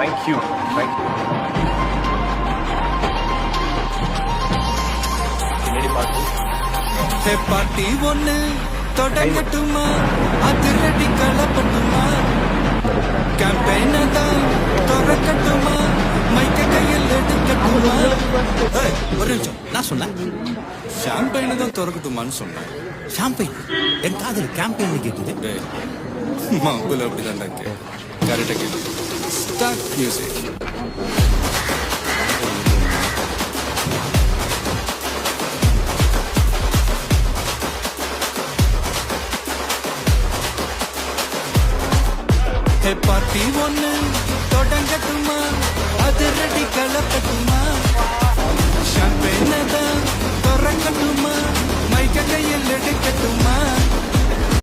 Thank you thank you. பின்னாடி பார்த்து party ஒண்ணு தொடங்கட்டுமா, அதிரடி கலப்பட்டுமா, கேம்பெயின தான் தொடக்கட்டுமா, மைக்க கையில் எடுக்கட்டுமா. ஒரு நிமிஷம், நான் சொன்னேன் ஷாம்பெயினை தான் திறக்கட்டுமான்னு சொன்னேன். ஷாம்பெயின் என் காதல் கேம்பெயின் கேட்குது. மாப்பிள்ள அப்படிதான் கரெக்டா கேட்டு ஸ்டார்ட் மியூசிக். பார்ட்டி ஒண்ணு தொடங்கட்டுமா, அதிரடி கலப்பட்டுமா, ஷாம்பெயினை தான் திறக்கட்டுமா, மைக்க கையில் எடுக்கட்டுமா.